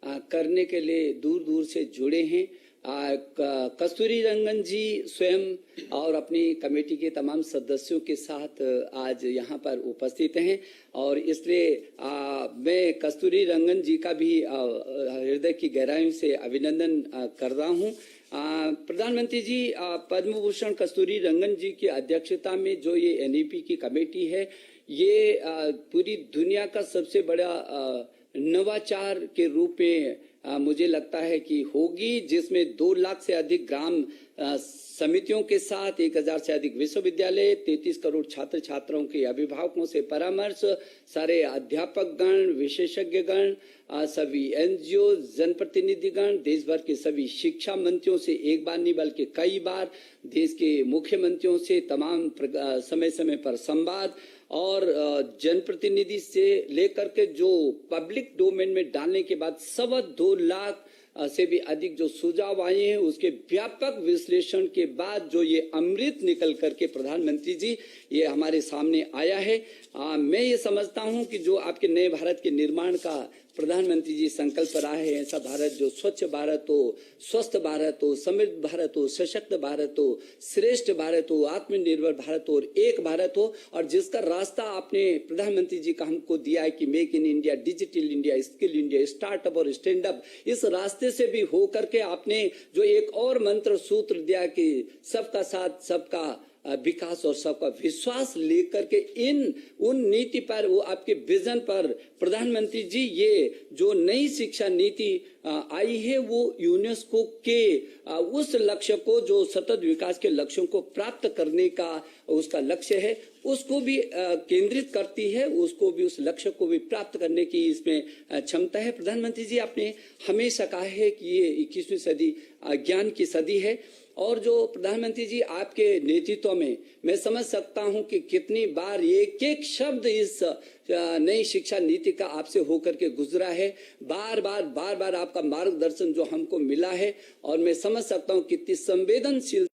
करने के लिए दूर दूर से जुड़े हैं। कस्तूरी रंगन जी स्वयं और अपनी कमेटी के तमाम सदस्यों के साथ आज यहाँ पर उपस्थित हैं और इसलिए मैं कस्तूरी रंगन जी का भी हृदय की गहराइयों से अभिनंदन कर रहा हूँ। प्रधानमंत्री जी, पद्म भूषण कस्तूरी रंगन जी की अध्यक्षता में जो ये एनईपी की कमेटी है, ये पूरी दुनिया का सबसे बड़ा नवाचार के रूप में मुझे लगता है कि होगी, जिसमें 2 लाख से अधिक ग्राम समितियों के साथ 1000 से अधिक विश्वविद्यालय, 33 करोड़ छात्र छात्राओं के अभिभावकों से परामर्श, सारे अध्यापक गण, विशेषज्ञ गण, सभी एनजीओ, जनप्रतिनिधिगण, देश भर के सभी शिक्षा मंत्रियों से एक बार नहीं बल्कि कई बार, देश के मुख्यमंत्रियों से तमाम समय समय पर संवाद और जनप्रतिनिधि से लेकर के जो पब्लिक डोमेन में डालने के बाद 2.25 लाख से भी अधिक जो सुझाव आए हैं, उसके व्यापक विश्लेषण के बाद जो ये अमृत निकल करके प्रधानमंत्री जी ये हमारे सामने आया है। मैं ये समझता हूं कि जो आपके नए भारत के निर्माण का प्रधानमंत्री जी संकल्प रहा है, ऐसा भारत जो स्वच्छ भारत हो, स्वस्थ भारत हो, समृद्ध भारत हो, सशक्त भारत हो, श्रेष्ठ भारत हो, आत्मनिर्भर भारत हो और एक भारत हो, और जिसका रास्ता आपने प्रधानमंत्री जी का हमको दिया है कि make in India, digital India, skill India, startup और स्टैंड अप, इस रास्ते से भी हो करके आपने जो एक और मंत्र सूत्र दिया कि सबका साथ सबका विकास और सबका विश्वास लेकर के उन नीति पर, वो आपके विजन पर प्रधानमंत्री जी ये जो नई शिक्षा नीति आई है वो यूनेस्को के उस लक्ष्य को, जो सतत विकास के लक्ष्यों को प्राप्त करने का उसका लक्ष्य है, उसको भी केंद्रित करती है, उसको भी, उस लक्ष्य को भी प्राप्त करने की इसमें क्षमता है। प्रधानमंत्री जी, आपने हमेशा कहा है कि ये 21वीं सदी ज्ञान की सदी है, और जो प्रधानमंत्री जी आपके नेतृत्व में मैं समझ सकता हूं कि कितनी बार एक एक शब्द इस नई शिक्षा नीति का आपसे होकर के गुजरा है, बार बार आपका मार्गदर्शन जो हमको मिला है, और मैं समझ सकता हूं कितनी संवेदनशील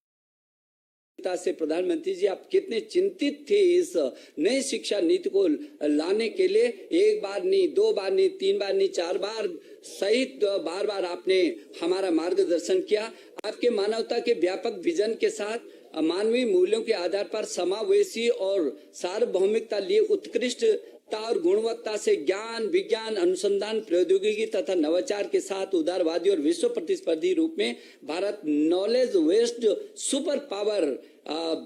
से प्रधानमंत्री जी आप कितने चिंतित थे इस नई शिक्षा नीति को लाने के लिए। 1 बार नहीं, 2 बार नहीं, 3 बार नहीं, 4 बार सहित बार आपने हमारा मार्गदर्शन किया। आपके मानवता के व्यापक विजन के साथ मानवीय मूल्यों के आधार पर समावेशी और सार्वभौमिकता लिए उत्कृष्टता और गुणवत्ता से ज्ञान, विज्ञान, अनुसंधान, प्रौद्योगिकी तथा नवाचार के साथ उदारवादी और विश्व प्रतिस्पर्धी रूप में भारत नॉलेज वेस्ट सुपर पावर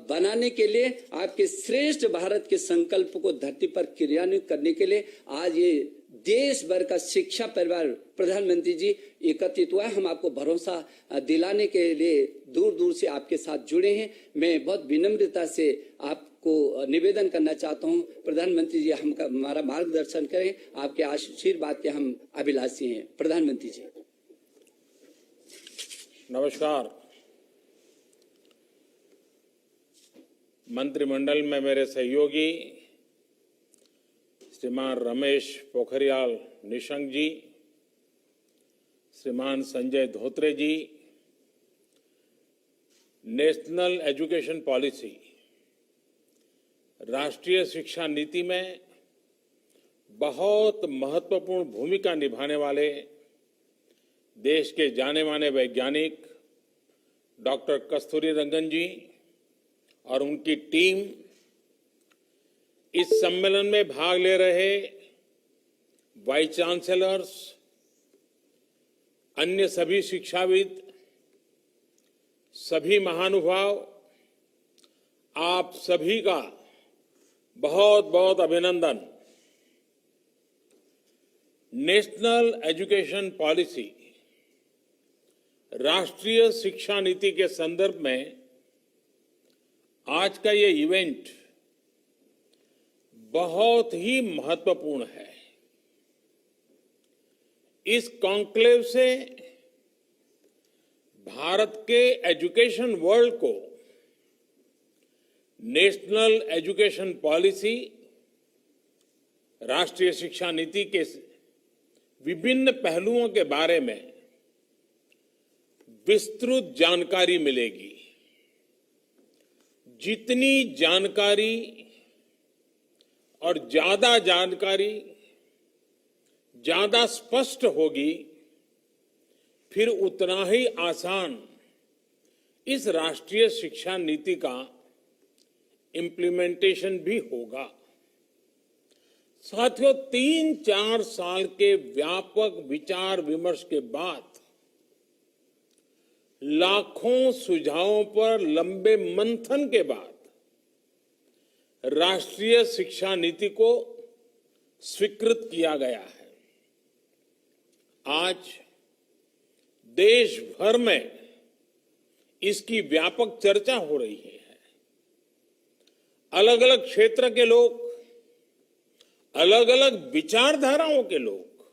बनाने के लिए, आपके श्रेष्ठ भारत के संकल्प को धरती पर क्रियान्वित करने के लिए आज ये देश भर का शिक्षा परिवार प्रधानमंत्री जी एकत्रित हुआ है। हम आपको भरोसा दिलाने के लिए दूर दूर से आपके साथ जुड़े हैं। मैं बहुत विनम्रता से आपको निवेदन करना चाहता हूं, प्रधानमंत्री जी हमारा मार्गदर्शन करें, आपके आशीर्वाद के हम अभिलाषी हैं। प्रधानमंत्री जी नमस्कार। मंत्रिमंडल में मेरे सहयोगी श्रीमान रमेश पोखरियाल निशंक जी, श्रीमान संजय धोत्रे जी, नेशनल एजुकेशन पॉलिसी, राष्ट्रीय शिक्षा नीति में बहुत महत्वपूर्ण भूमिका निभाने वाले देश के जाने माने वैज्ञानिक डॉक्टर कस्तूरी रंगन जी और उनकी टीम, इस सम्मेलन में भाग ले रहे वाइस चांसलर्स, अन्य सभी शिक्षाविद, सभी महानुभाव, आप सभी का बहुत बहुत अभिनंदन। नेशनल एजुकेशन पॉलिसी, राष्ट्रीय शिक्षा नीति के संदर्भ में आज का ये इवेंट बहुत ही महत्वपूर्ण है। इस कॉन्क्लेव से भारत के एजुकेशन वर्ल्ड को नेशनल एजुकेशन पॉलिसी, राष्ट्रीय शिक्षा नीति के विभिन्न पहलुओं के बारे में विस्तृत जानकारी मिलेगी। जितनी जानकारी और ज्यादा जानकारी ज्यादा स्पष्ट होगी, फिर उतना ही आसान इस राष्ट्रीय शिक्षा नीति का इम्प्लीमेंटेशन भी होगा। साथियों, 3-4 साल के व्यापक विचार विमर्श के बाद लाखों सुझावों पर लंबे मंथन के बाद राष्ट्रीय शिक्षा नीति को स्वीकृत किया गया है। आज देश भर में इसकी व्यापक चर्चा हो रही है। अलग अलग क्षेत्र के लोग, अलग अलग विचारधाराओं के लोग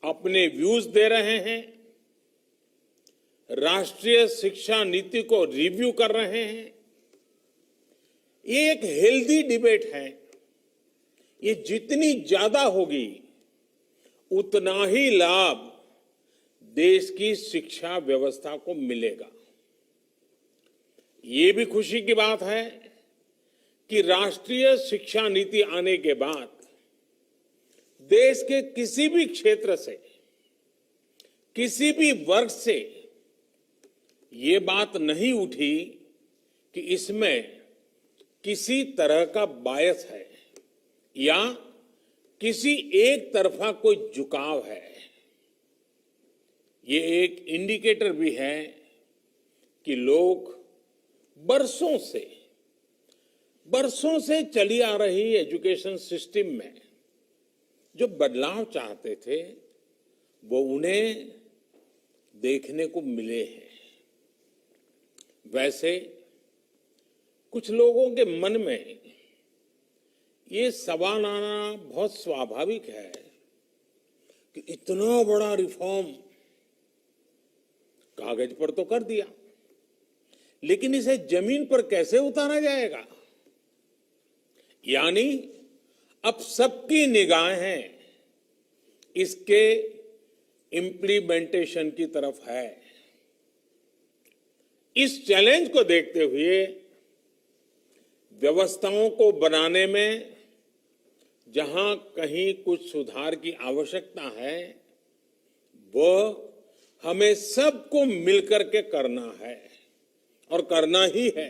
अपने व्यूज दे रहे हैं, राष्ट्रीय शिक्षा नीति को रिव्यू कर रहे हैं। ये एक हेल्दी डिबेट है। ये जितनी ज्यादा होगी उतना ही लाभ देश की शिक्षा व्यवस्था को मिलेगा। ये भी खुशी की बात है कि राष्ट्रीय शिक्षा नीति आने के बाद देश के किसी भी क्षेत्र से, किसी भी वर्ग से ये बात नहीं उठी कि इसमें किसी तरह का बायस है या किसी एक तरफा कोई झुकाव है। ये एक इंडिकेटर भी है कि लोग बरसों से चली आ रही एजुकेशन सिस्टम में जो बदलाव चाहते थे वो उन्हें देखने को मिले हैं। वैसे कुछ लोगों के मन में ये सवाल आना बहुत स्वाभाविक है कि इतना बड़ा रिफॉर्म कागज पर तो कर दिया, लेकिन इसे जमीन पर कैसे उतारा जाएगा? यानी अब सबकी निगाहें इसके इम्प्लीमेंटेशन की तरफ है। इस चैलेंज को देखते हुए व्यवस्थाओं को बनाने में जहां कहीं कुछ सुधार की आवश्यकता है, वो हमें सबको मिलकर के करना है और करना ही है।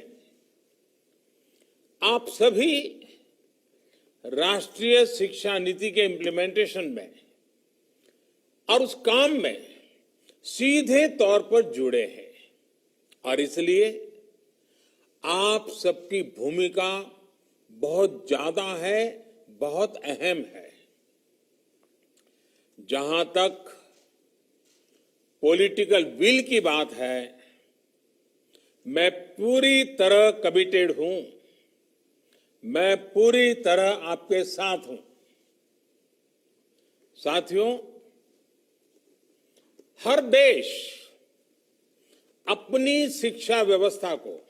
आप सभी राष्ट्रीय शिक्षा नीति के इम्प्लीमेंटेशन में और उस काम में सीधे तौर पर जुड़े हैं और इसलिए आप सबकी भूमिका बहुत ज्यादा है, बहुत अहम है। जहां तक पॉलिटिकल विल की बात है, मैं पूरी तरह कमिटेड हूं, मैं पूरी तरह आपके साथ हूं। साथियों, हर देश अपनी शिक्षा व्यवस्था को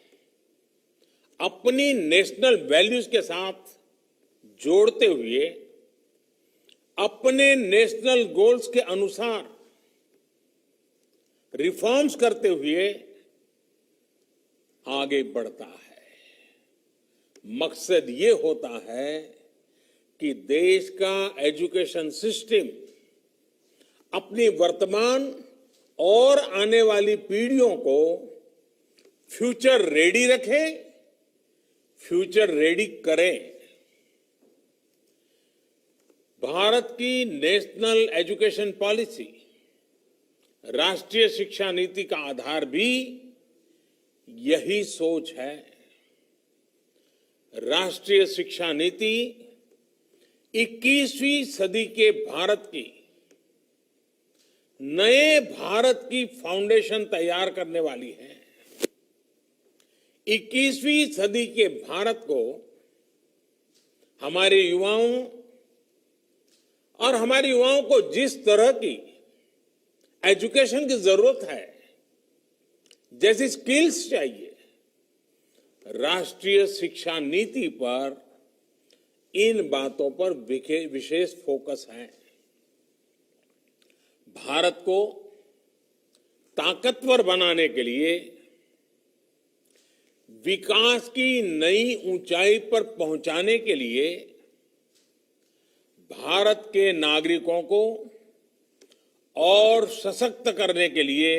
अपनी नेशनल वैल्यूज के साथ जोड़ते हुए अपने नेशनल गोल्स के अनुसार रिफॉर्म्स करते हुए आगे बढ़ता है। मकसद ये होता है कि देश का एजुकेशन सिस्टम अपनी वर्तमान और आने वाली पीढ़ियों को फ्यूचर रेडी रखे, फ्यूचर रेडी करें। भारत की नेशनल एजुकेशन पॉलिसी, राष्ट्रीय शिक्षा नीति का आधार भी यही सोच है। राष्ट्रीय शिक्षा नीति 21वीं सदी के भारत की, नए भारत की फाउंडेशन तैयार करने वाली है। 21वीं सदी के भारत को हमारे युवाओं और हमारे युवाओं को जिस तरह की एजुकेशन की जरूरत है, जैसी स्किल्स चाहिए, राष्ट्रीय शिक्षा नीति पर इन बातों पर विशेष फोकस है। भारत को ताकतवर बनाने के लिए, विकास की नई ऊंचाई पर पहुंचाने के लिए भारत के नागरिकों को और सशक्त करने के लिए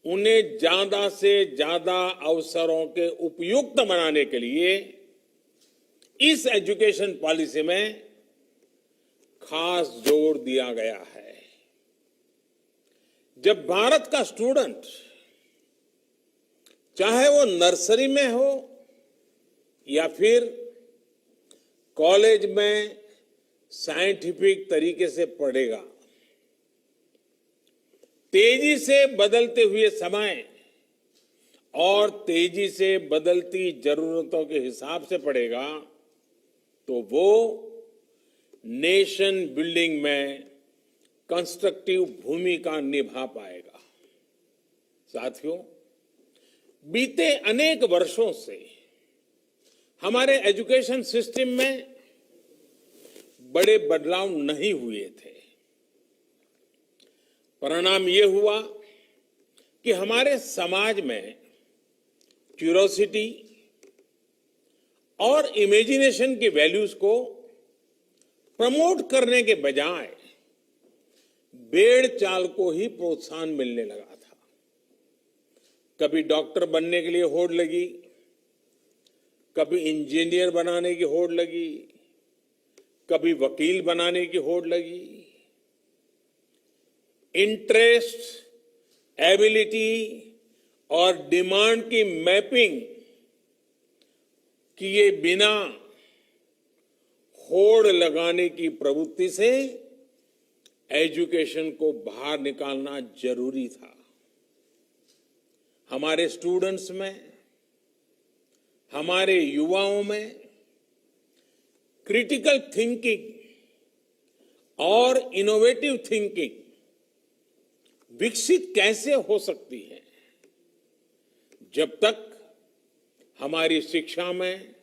उन्हें ज्यादा से ज्यादा अवसरों के उपयुक्त बनाने के लिए इस एजुकेशन पॉलिसी में खास जोर दिया गया है। जब भारत का स्टूडेंट, चाहे वो नर्सरी में हो या फिर कॉलेज में साइंटिफिक तरीके से पढ़ेगा, तेजी से बदलते हुए समय और तेजी से बदलती जरूरतों के हिसाब से पढ़ेगा, तो वो नेशन बिल्डिंग में कंस्ट्रक्टिव भूमिका निभा पाएगा। साथियों, बीते अनेक वर्षों से हमारे एजुकेशन सिस्टम में बड़े बदलाव नहीं हुए थे। परिणाम ये हुआ कि हमारे समाज में क्यूरोसिटी और इमेजिनेशन की वैल्यूज को प्रमोट करने के बजाय भेड़ चाल को ही प्रोत्साहन मिलने लगा था। कभी डॉक्टर बनने के लिए होड़ लगी, कभी इंजीनियर बनाने की होड़ लगी, कभी वकील बनाने की होड़ लगी। इंटरेस्ट, एबिलिटी और डिमांड की मैपिंग किए बिना होड़ लगाने की प्रवृत्ति से एजुकेशन को बाहर निकालना जरूरी था। हमारे स्टूडेंट्स में, हमारे युवाओं में क्रिटिकल थिंकिंग और इनोवेटिव थिंकिंग विकसित कैसे हो सकती है, जब तक हमारी शिक्षा में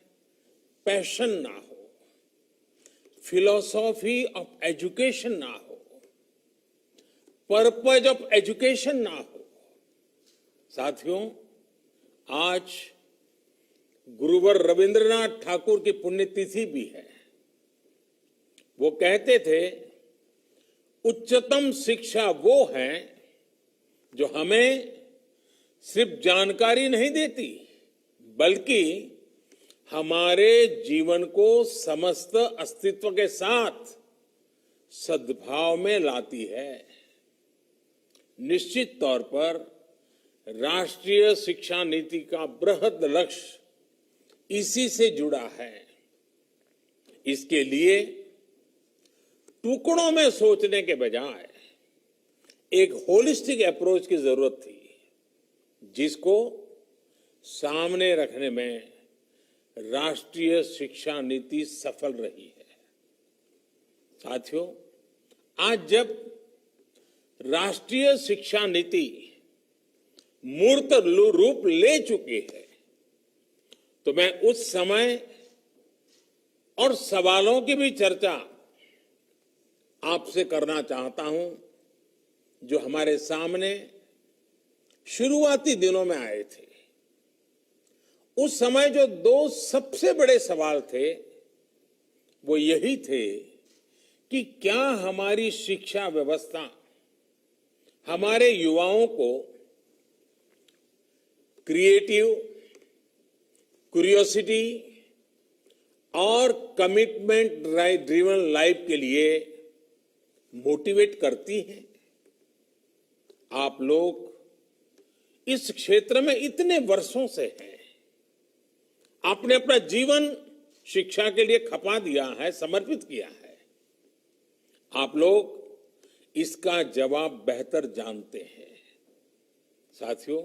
पैशन ना हो, फिलॉसफी ऑफ एजुकेशन ना हो, पर्पज ऑफ एजुकेशन ना हो। साथियों, आज गुरुवर रविंद्रनाथ ठाकुर की पुण्यतिथि भी है। वो कहते थे, उच्चतम शिक्षा वो है जो हमें सिर्फ जानकारी नहीं देती, बल्कि हमारे जीवन को समस्त अस्तित्व के साथ सद्भाव में लाती है। निश्चित तौर पर राष्ट्रीय शिक्षा नीति का बृहद लक्ष्य इसी से जुड़ा है। इसके लिए टुकड़ों में सोचने के बजाय एक होलिस्टिक अप्रोच की जरूरत थी, जिसको सामने रखने में राष्ट्रीय शिक्षा नीति सफल रही है। साथियों, आज जब राष्ट्रीय शिक्षा नीति मूर्त रूप ले चुकी है, तो मैं उस समय और सवालों की भी चर्चा आपसे करना चाहता हूं, जो हमारे सामने शुरुआती दिनों में आए थे। उस समय जो दो सबसे बड़े सवाल थे, वो यही थे कि क्या हमारी शिक्षा व्यवस्था हमारे युवाओं को क्रिएटिव, क्यूरियोसिटी और कमिटमेंट ड्रिवन लाइफ के लिए मोटिवेट करती है। आप लोग इस क्षेत्र में इतने वर्षों से हैं, आपने अपना जीवन शिक्षा के लिए खपा दिया है, समर्पित किया है। आप लोग इसका जवाब बेहतर जानते हैं। साथियों,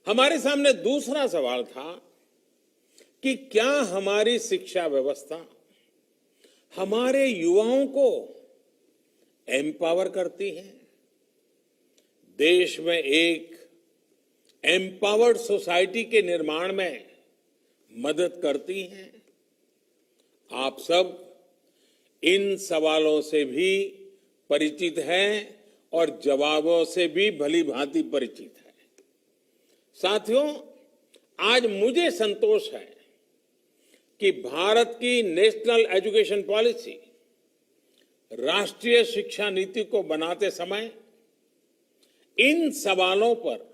हमारे सामने दूसरा सवाल था कि क्या हमारी शिक्षा व्यवस्था हमारे युवाओं को एम्पावर करती है, देश में एक एम्पावर्ड सोसाइटी के निर्माण में मदद करती है। आप सब इन सवालों से भी परिचित हैं और जवाबों से भी भली भांति परिचित है। साथियों, आज मुझे संतोष है कि भारत की नेशनल एजुकेशन पॉलिसी राष्ट्रीय शिक्षा नीति को बनाते समय इन सवालों पर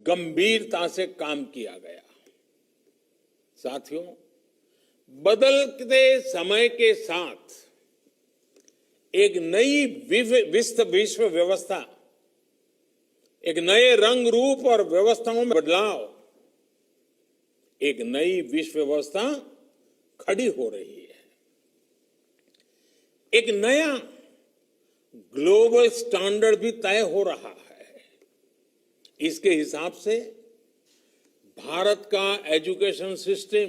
गंभीरता से काम किया गया। साथियों, बदलते समय के साथ एक नई विश्व व्यवस्था, एक नए रंग रूप और व्यवस्थाओं में बदलाव, एक नई विश्व व्यवस्था खड़ी हो रही है। एक नया ग्लोबल स्टैंडर्ड भी तय हो रहा है। इसके हिसाब से भारत का एजुकेशन सिस्टम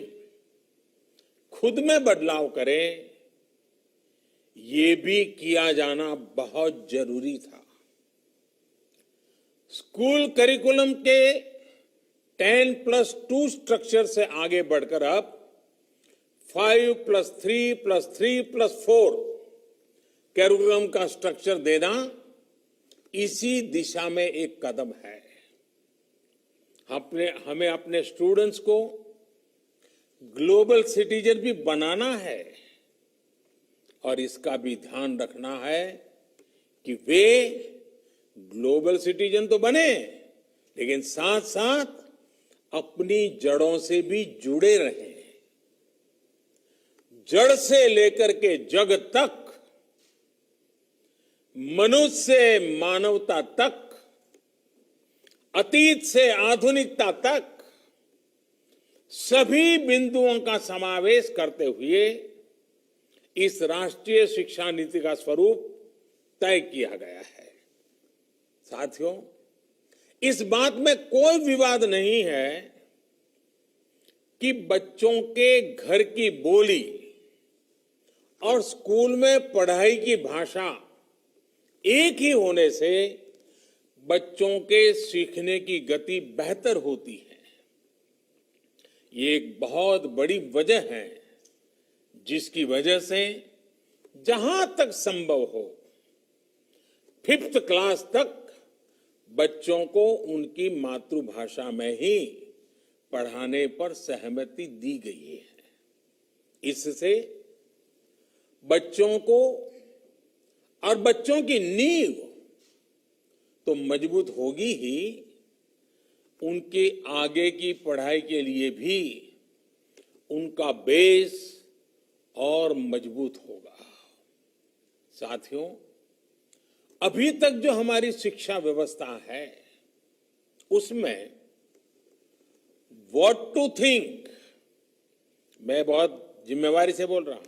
खुद में बदलाव करे, ये भी किया जाना बहुत जरूरी था। स्कूल करिकुलम के 10+2 स्ट्रक्चर से आगे बढ़कर अब 5+3+3+4 करिकुलम का स्ट्रक्चर देना इसी दिशा में एक कदम है। हमें अपने स्टूडेंट्स को ग्लोबल सिटीजन भी बनाना है और इसका भी ध्यान रखना है कि वे ग्लोबल सिटीजन तो बने, लेकिन साथ साथ अपनी जड़ों से भी जुड़े रहें। जड़ से लेकर के जग तक, मनुष्य से मानवता तक, अतीत से आधुनिकता तक सभी बिंदुओं का समावेश करते हुए इस राष्ट्रीय शिक्षा नीति का स्वरूप तय किया गया है। साथियों, इस बात में कोई विवाद नहीं है कि बच्चों के घर की बोली और स्कूल में पढ़ाई की भाषा एक ही होने से बच्चों के सीखने की गति बेहतर होती है। ये एक बहुत बड़ी वजह है जिसकी वजह से जहां तक संभव हो 5th क्लास तक बच्चों को उनकी मातृभाषा में ही पढ़ाने पर सहमति दी गई है। इससे बच्चों को और बच्चों की नींव तो मजबूत होगी ही, उनके आगे की पढ़ाई के लिए भी उनका बेस और मजबूत होगा। साथियों, अभी तक जो हमारी शिक्षा व्यवस्था है उसमें व्हाट टू थिंक, मैं बहुत जिम्मेवारी से बोल रहा हूं,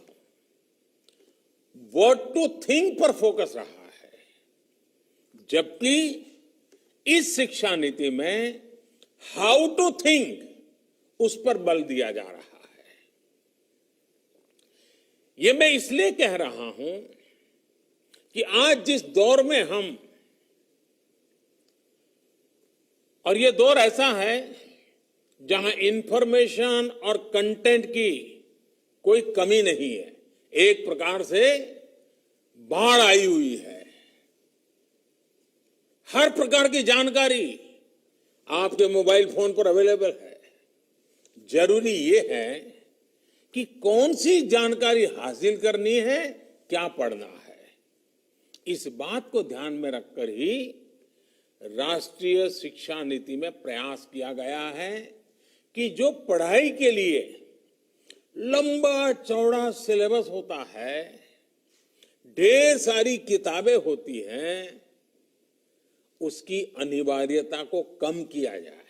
व्हाट टू थिंक पर फोकस रहा है, जबकि इस शिक्षा नीति में हाउ टू थिंक उस पर बल दिया जा रहा है। ये मैं इसलिए कह रहा हूं कि आज जिस दौर में हम, और ये दौर ऐसा है जहां इंफॉर्मेशन और कंटेंट की कोई कमी नहीं है, एक प्रकार से बाढ़ आई हुई है। हर प्रकार की जानकारी आपके मोबाइल फोन पर अवेलेबल है। जरूरी ये है कि कौन सी जानकारी हासिल करनी है, क्या पढ़ना है। इस बात को ध्यान में रखकर ही राष्ट्रीय शिक्षा नीति में प्रयास किया गया है कि जो पढ़ाई के लिए लंबा चौड़ा सिलेबस होता है, ढेर सारी किताबें होती हैं, उसकी अनिवार्यता को कम किया जाए।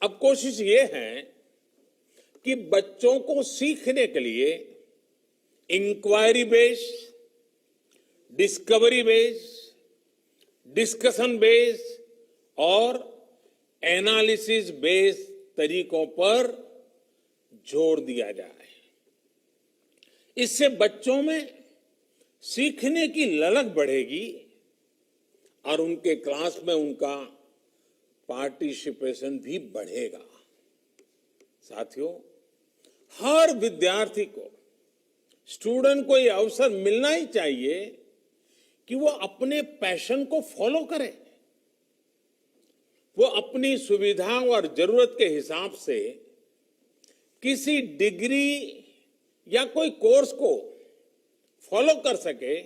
अब कोशिश ये है कि बच्चों को सीखने के लिए inquiry based, discovery based, discussion based और एनालिसिस बेस्ड तरीकों पर जोर दिया जाए। इससे बच्चों में सीखने की ललक बढ़ेगी और उनके क्लास में उनका पार्टिसिपेशन भी बढ़ेगा। साथियों, हर विद्यार्थी को, स्टूडेंट को यह अवसर मिलना ही चाहिए कि वो अपने पैशन को फॉलो करे। वो अपनी सुविधा और जरूरत के हिसाब से किसी डिग्री या कोई कोर्स को फॉलो कर सके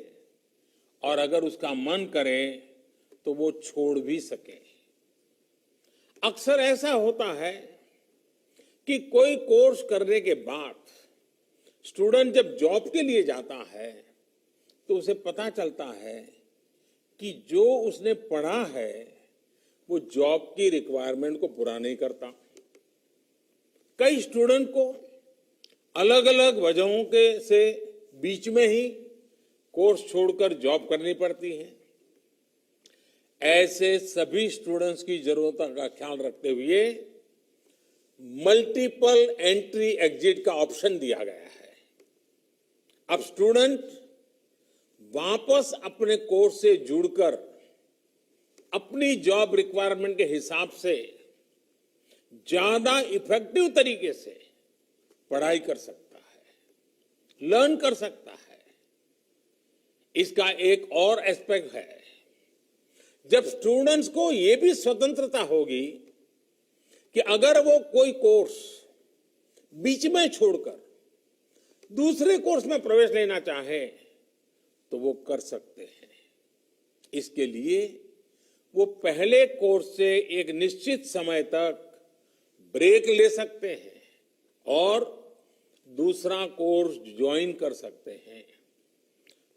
और अगर उसका मन करे तो वो छोड़ भी सके। अक्सर ऐसा होता है कि कोई कोर्स करने के बाद स्टूडेंट जब जॉब के लिए जाता है तो उसे पता चलता है कि जो उसने पढ़ा है वो जॉब की रिक्वायरमेंट को पूरा नहीं करता। कई स्टूडेंट को अलग अलग वजहों के से बीच में ही कोर्स छोड़कर जॉब करनी पड़ती है। ऐसे सभी स्टूडेंट्स की जरूरतों का ख्याल रखते हुए मल्टीपल एंट्री एग्जिट का ऑप्शन दिया गया है। अब स्टूडेंट वापस अपने कोर्स से जुड़कर अपनी जॉब रिक्वायरमेंट के हिसाब से ज्यादा इफेक्टिव तरीके से पढ़ाई कर सकता है, लर्न कर सकता है। इसका एक और एस्पेक्ट है, जब स्टूडेंट्स को यह भी स्वतंत्रता होगी कि अगर वो कोई कोर्स बीच में छोड़कर दूसरे कोर्स में प्रवेश लेना चाहे तो वो कर सकते हैं। इसके लिए वो पहले कोर्स से एक निश्चित समय तक ब्रेक ले सकते हैं और दूसरा कोर्स ज्वाइन कर सकते हैं।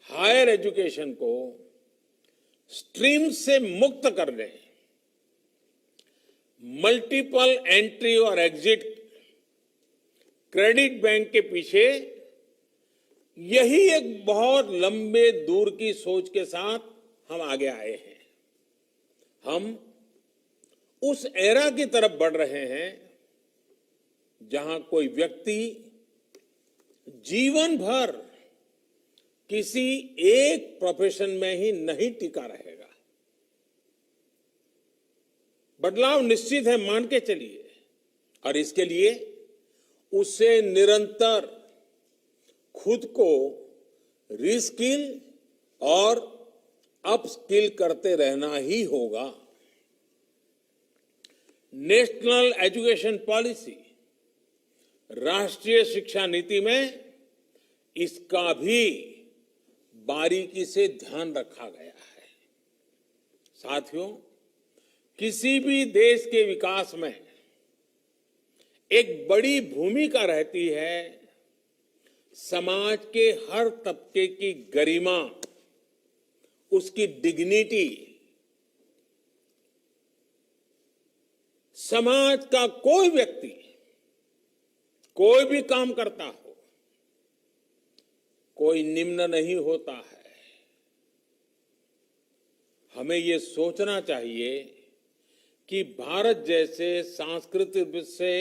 हायर एजुकेशन को स्ट्रीम से मुक्त करने, मल्टीपल एंट्री और एग्जिट क्रेडिट बैंक के पीछे यही एक बहुत लंबे दूर की सोच के साथ हम आगे आए हैं। हम उस एरा की तरफ बढ़ रहे हैं जहां कोई व्यक्ति जीवन भर किसी एक प्रोफेशन में ही नहीं टिका रहेगा। बदलाव निश्चित है, मान के चलिए, और इसके लिए उसे निरंतर खुद को रीस्किल और अपस्किल करते रहना ही होगा। नेशनल एजुकेशन पॉलिसी, राष्ट्रीय शिक्षा नीति में इसका भी बारीकी से ध्यान रखा गया है। साथियों, किसी भी देश के विकास में एक बड़ी भूमिका रहती है समाज के हर तबके की गरिमा, उसकी डिग्निटी। समाज का कोई व्यक्ति कोई भी काम करता हो, कोई निम्न नहीं होता है। हमें ये सोचना चाहिए कि भारत जैसे सांस्कृतिक से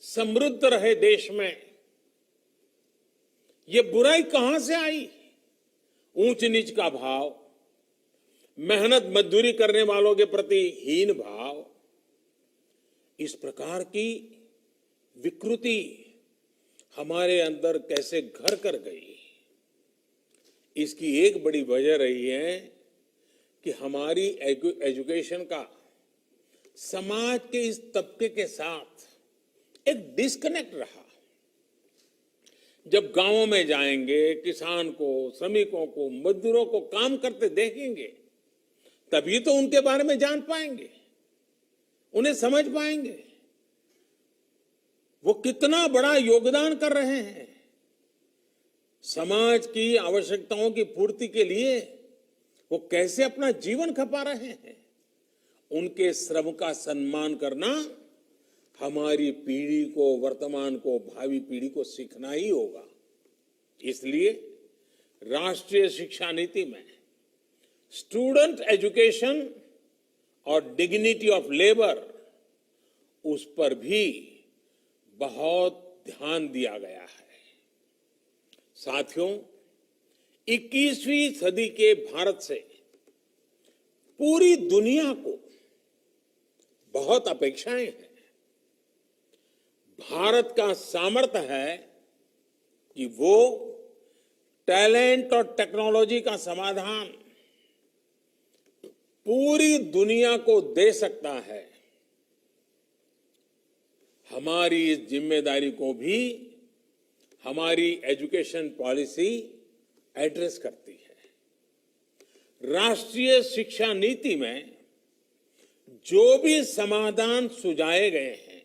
समृद्ध रहे देश में ये बुराई कहां से आई? ऊंच नीच का भाव, मेहनत मजदूरी करने वालों के प्रति हीन भाव, इस प्रकार की विकृति हमारे अंदर कैसे घर कर गई? इसकी एक बड़ी वजह रही है कि हमारी एजुकेशन का समाज के इस तबके के साथ एक डिस्कनेक्ट रहा। जब गांवों में जाएंगे, किसान को, श्रमिकों को, मजदूरों को काम करते देखेंगे, तभी तो उनके बारे में जान पाएंगे, उन्हें समझ पाएंगे वो कितना बड़ा योगदान कर रहे हैं। समाज की आवश्यकताओं की पूर्ति के लिए वो कैसे अपना जीवन खपा रहे हैं। उनके श्रम का सम्मान करना हमारी पीढ़ी को, वर्तमान को, भावी पीढ़ी को सीखना ही होगा। इसलिए राष्ट्रीय शिक्षा नीति में स्टूडेंट एजुकेशन और डिग्निटी ऑफ लेबर, उस पर भी बहुत ध्यान दिया गया है। साथियों, 21वीं सदी के भारत से पूरी दुनिया को बहुत अपेक्षाएं हैं। भारत का सामर्थ्य है कि वो टैलेंट और टेक्नोलॉजी का समाधान पूरी दुनिया को दे सकता है। हमारी इस जिम्मेदारी को भी हमारी एजुकेशन पॉलिसी एड्रेस करती है। राष्ट्रीय शिक्षा नीति में जो भी समाधान सुझाए गए हैं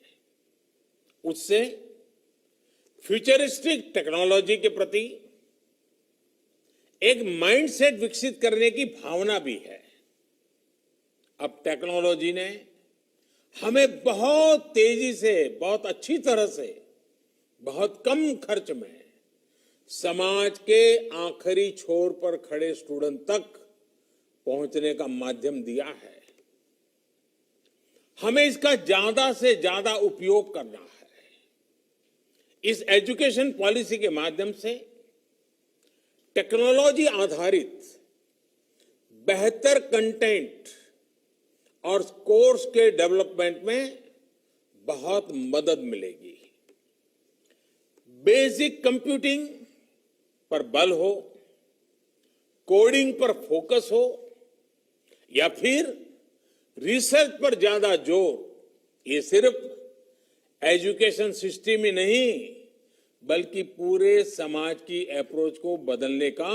उससे फ्यूचरिस्टिक टेक्नोलॉजी के प्रति एक माइंडसेट विकसित करने की भावना भी है। अब टेक्नोलॉजी ने हमें बहुत तेजी से, बहुत अच्छी तरह से, बहुत कम खर्च में समाज के आखिरी छोर पर खड़े स्टूडेंट तक पहुंचने का माध्यम दिया है। हमें इसका ज्यादा से ज्यादा उपयोग करना है। इस एजुकेशन पॉलिसी के माध्यम से टेक्नोलॉजी आधारित बेहतर कंटेंट और कोर्स के डेवलपमेंट में बहुत मदद मिलेगी। बेसिक कंप्यूटिंग पर बल हो, कोडिंग पर फोकस हो या फिर रिसर्च पर ज्यादा जोर, ये सिर्फ एजुकेशन सिस्टम ही नहीं बल्कि पूरे समाज की अप्रोच को बदलने का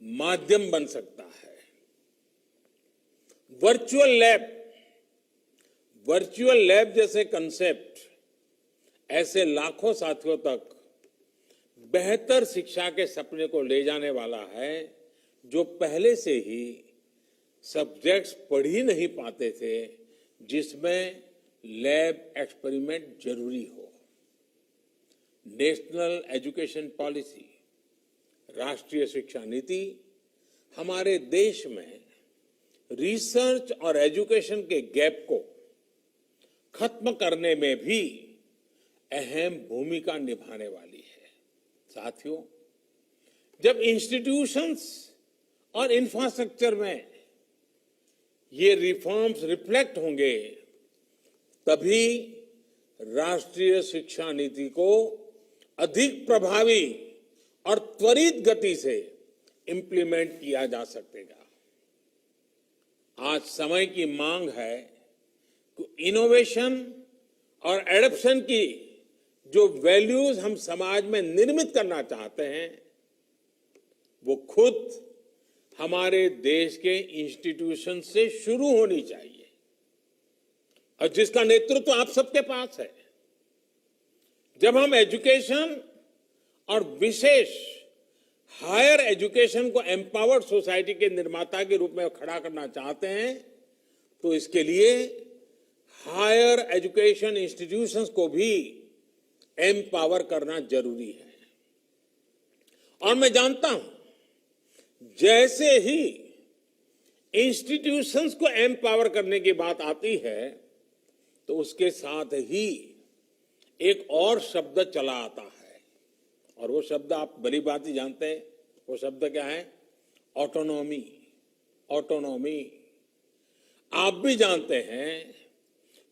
माध्यम बन सकता है। वर्चुअल लैब जैसे कंसेप्ट ऐसे लाखों साथियों तक बेहतर शिक्षा के सपने को ले जाने वाला है जो पहले से ही सब्जेक्ट्स पढ़ ही नहीं पाते थे, जिसमें लैब एक्सपेरिमेंट जरूरी हो। नेशनल एजुकेशन पॉलिसी, राष्ट्रीय शिक्षा नीति हमारे देश में रिसर्च और एजुकेशन के गैप को खत्म करने में भी अहम भूमिका निभाने वाली है। साथियों, जब इंस्टीट्यूशंस और इंफ्रास्ट्रक्चर में ये रिफॉर्म्स रिफ्लेक्ट होंगे तभी राष्ट्रीय शिक्षा नीति को अधिक प्रभावी और त्वरित गति से इंप्लीमेंट किया जा सकेगा। आज समय की मांग है कि इनोवेशन और एडॉप्शन की जो वैल्यूज हम समाज में निर्मित करना चाहते हैं वो खुद हमारे देश के इंस्टीट्यूशन से शुरू होनी चाहिए और जिसका नेतृत्व आप सबके पास है। जब हम एजुकेशन और विशेष हायर एजुकेशन को एम्पावर्ड सोसाइटी के निर्माता के रूप में खड़ा करना चाहते हैं तो इसके लिए हायर एजुकेशन इंस्टीट्यूशंस को भी एम्पावर करना जरूरी है। और मैं जानता हूं जैसे ही इंस्टीट्यूशंस को एम्पावर करने की बात आती है तो उसके साथ ही एक और शब्द चला आता है और वो शब्द आप बड़ी बात ही जानते हैं। वो शब्द क्या है? ऑटोनॉमी। ऑटोनॉमी। आप भी जानते हैं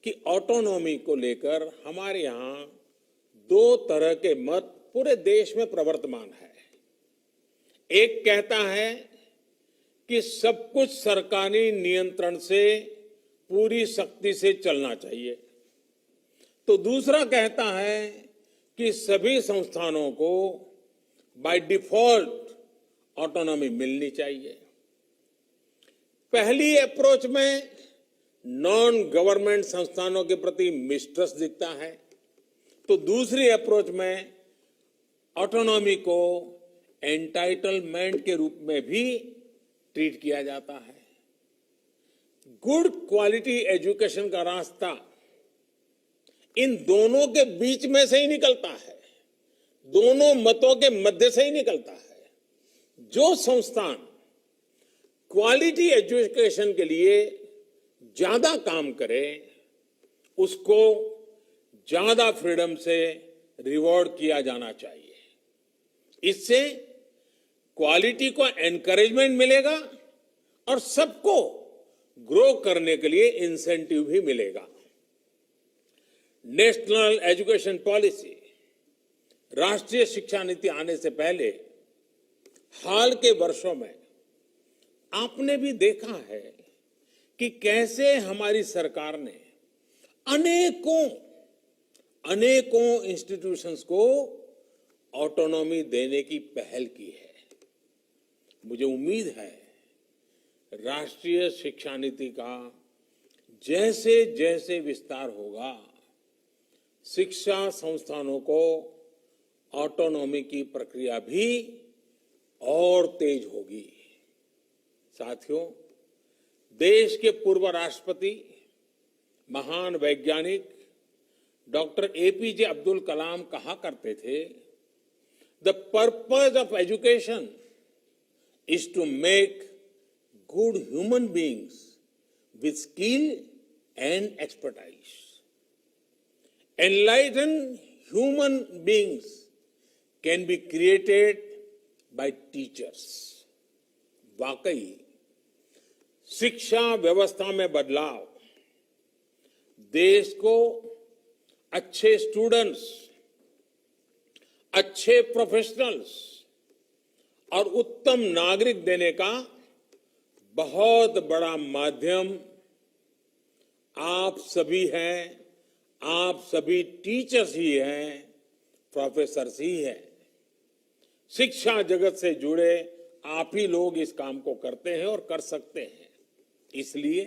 कि ऑटोनॉमी को लेकर हमारे यहां दो तरह के मत पूरे देश में प्रवर्तमान है। एक कहता है कि सब कुछ सरकारी नियंत्रण से पूरी सख्ती से चलना चाहिए, तो दूसरा कहता है कि सभी संस्थानों को बाय डिफॉल्ट ऑटोनॉमी मिलनी चाहिए। पहली अप्रोच में नॉन गवर्नमेंट संस्थानों के प्रति मिसट्रस्ट दिखता है, तो दूसरी अप्रोच में ऑटोनॉमी को एंटाइटलमेंट के रूप में भी ट्रीट किया जाता है। गुड क्वालिटी एजुकेशन का रास्ता इन दोनों के बीच में से ही निकलता है, दोनों मतों के मध्य से ही निकलता है। जो संस्थान क्वालिटी एजुकेशन के लिए ज्यादा काम करे उसको ज्यादा फ्रीडम से रिवॉर्ड किया जाना चाहिए। इससे क्वालिटी को एनकरेजमेंट मिलेगा और सबको ग्रो करने के लिए इंसेंटिव भी मिलेगा। नेशनल एजुकेशन पॉलिसी, राष्ट्रीय शिक्षा नीति आने से पहले हाल के वर्षों में आपने भी देखा है कि कैसे हमारी सरकार ने अनेकों इंस्टीट्यूशंस को ऑटोनॉमी देने की पहल की है। मुझे उम्मीद है राष्ट्रीय शिक्षा नीति का जैसे जैसे विस्तार होगा, शिक्षा संस्थानों को ऑटोनॉमी की प्रक्रिया भी और तेज होगी। साथियों, देश के पूर्व राष्ट्रपति महान वैज्ञानिक डॉक्टर एपीजे अब्दुल कलाम कहा करते थे, the purpose of education is to make good human beings with skill and expertise. Enlightened human beings can be created by teachers. वाकई शिक्षा व्यवस्था में बदलाव देश को अच्छे स्टूडेंट्स, अच्छे प्रोफेशनल्स और उत्तम नागरिक देने का बहुत बड़ा माध्यम आप सभी हैं, आप सभी टीचर्स ही हैं, प्रोफेसर्स ही हैं। शिक्षा जगत से जुड़े आप ही लोग इस काम को करते हैं और कर सकते हैं। इसलिए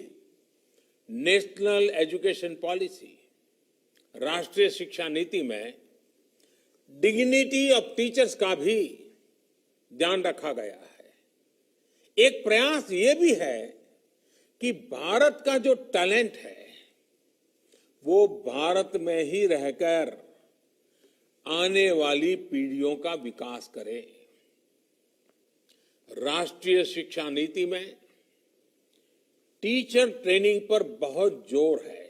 नेशनल एजुकेशन पॉलिसी, राष्ट्रीय शिक्षा नीति में डिग्निटी ऑफ टीचर्स का भी ध्यान रखा गया है। एक प्रयास ये भी है कि भारत का जो टैलेंट है वो भारत में ही रहकर आने वाली पीढ़ियों का विकास करे। राष्ट्रीय शिक्षा नीति में टीचर ट्रेनिंग पर बहुत जोर है।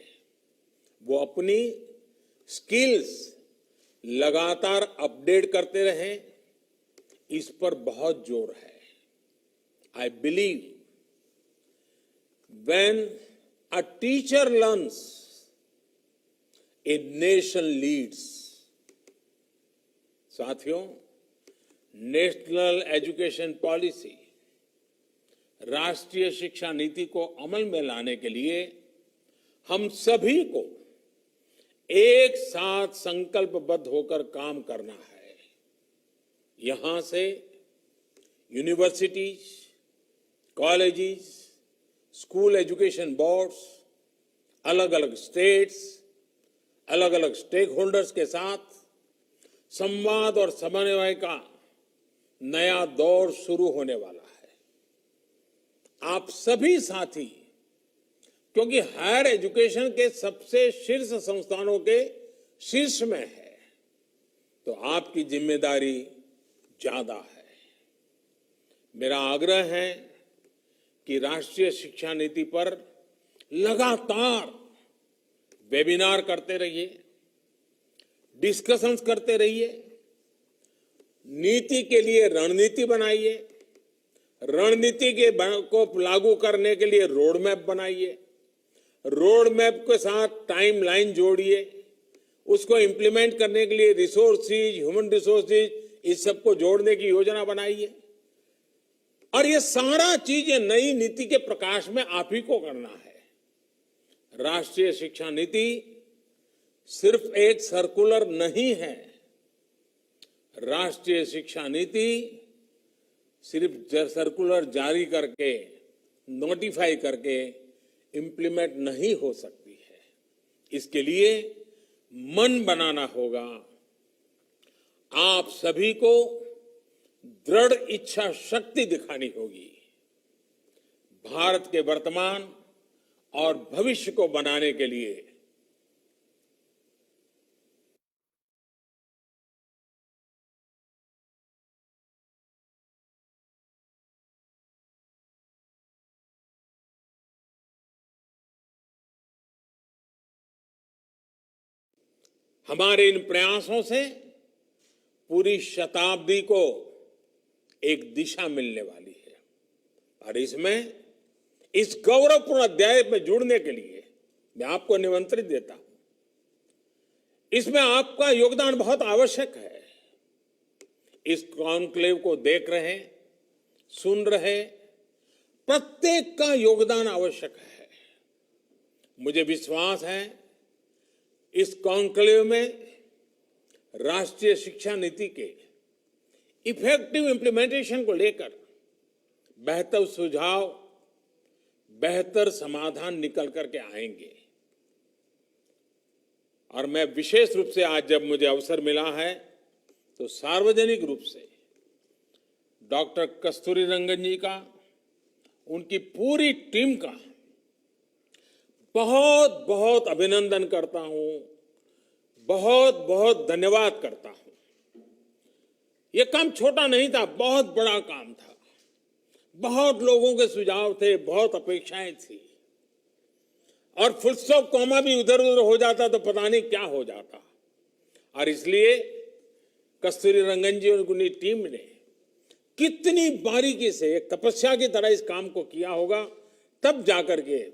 वो अपनी स्किल्स लगातार अपडेट करते रहें, इस पर बहुत जोर है। I believe when a teacher learns, a nation leads. साथियों, नेशनल एजुकेशन पॉलिसी, राष्ट्रीय शिक्षा नीति को अमल में लाने के लिए हम सभी को एक साथ संकल्पबद्ध होकर काम करना है। यहां से universities, colleges, school education boards, अलग अलग स्टेट्स, अलग अलग स्टेक होल्डर्स के साथ संवाद और समन्वय का नया दौर शुरू होने वाला है। आप सभी साथी, क्योंकि हायर एजुकेशन के सबसे शीर्ष संस्थानों के शीर्ष में है, तो आपकी जिम्मेदारी ज्यादा है। मेरा आग्रह है कि राष्ट्रीय शिक्षा नीति पर लगातार वेबिनार करते रहिए, डिस्कशंस करते रहिए, नीति के लिए रणनीति बनाइए, रणनीति को लागू करने के लिए रोड मैप बनाइए, रोड मैप के साथ टाइमलाइन जोड़िए, उसको इंप्लीमेंट करने के लिए रिसोर्सेज, ह्यूमन रिसोर्सेज, इस सबको जोड़ने की योजना बनाइए। और ये सारा चीजें नई नीति के प्रकाश में आप ही को करना है। राष्ट्रीय शिक्षा नीति सिर्फ एक सर्कुलर नहीं है। राष्ट्रीय शिक्षा नीति सिर्फ सर्कुलर जारी करके, नोटिफाई करके इंप्लीमेंट नहीं हो सकती है। इसके लिए मन बनाना होगा। आप सभी को दृढ़ इच्छा शक्ति दिखानी होगी। भारत के वर्तमान और भविष्य को बनाने के लिए हमारे इन प्रयासों से पूरी शताब्दी को एक दिशा मिलने वाली है। और इसमें इस गौरवपूर्ण अध्याय में जुड़ने के लिए मैं आपको निमंत्रित देता हूं। इसमें आपका योगदान बहुत आवश्यक है। इस कॉन्क्लेव को देख रहे, सुन रहे प्रत्येक का योगदान आवश्यक है। मुझे विश्वास है इस कॉन्क्लेव में राष्ट्रीय शिक्षा नीति के इफेक्टिव इंप्लीमेंटेशन को लेकर बेहतर सुझाव, बेहतर समाधान निकल करके आएंगे। और मैं विशेष रूप से आज जब मुझे अवसर मिला है तो सार्वजनिक रूप से डॉक्टर कस्तूरीरंगन जी का, उनकी पूरी टीम का बहुत बहुत अभिनंदन करता हूं, बहुत बहुत धन्यवाद करता हूं। यह काम छोटा नहीं था, बहुत बड़ा काम था। बहुत लोगों के सुझाव थे, बहुत अपेक्षाएं थी, और फुल स्टॉप कॉमा भी उधर उधर हो जाता तो पता नहीं क्या हो जाता। और इसलिए कस्तूरीरंगन जी और उनकी टीम ने कितनी बारीकी से, एक तपस्या की तरह इस काम को किया होगा, तब जाकर के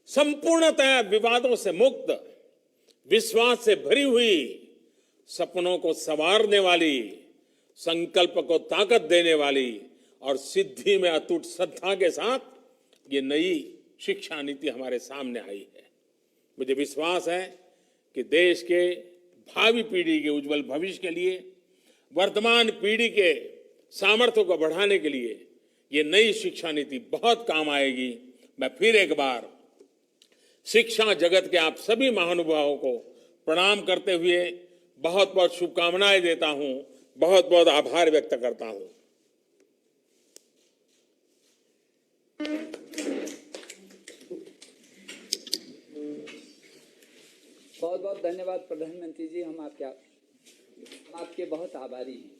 संपूर्णतः विवादों से मुक्त, विश्वास से भरी हुई, सपनों को संवारने वाली, संकल्प को ताकत देने वाली और सिद्धि में अटूट श्रद्धा के साथ ये नई शिक्षा नीति हमारे सामने आई है। मुझे विश्वास है कि देश के भावी पीढ़ी के उज्जवल भविष्य के लिए, वर्तमान पीढ़ी के सामर्थ्य को बढ़ाने के लिए ये नई शिक्षा नीति बहुत काम आएगी। मैं फिर एक बार शिक्षा जगत के आप सभी महानुभावों को प्रणाम करते हुए बहुत बहुत शुभकामनाएं देता हूं, बहुत बहुत आभार व्यक्त करता हूं। बहुत बहुत धन्यवाद प्रधानमंत्री जी, हम आपके बहुत आभारी हैं।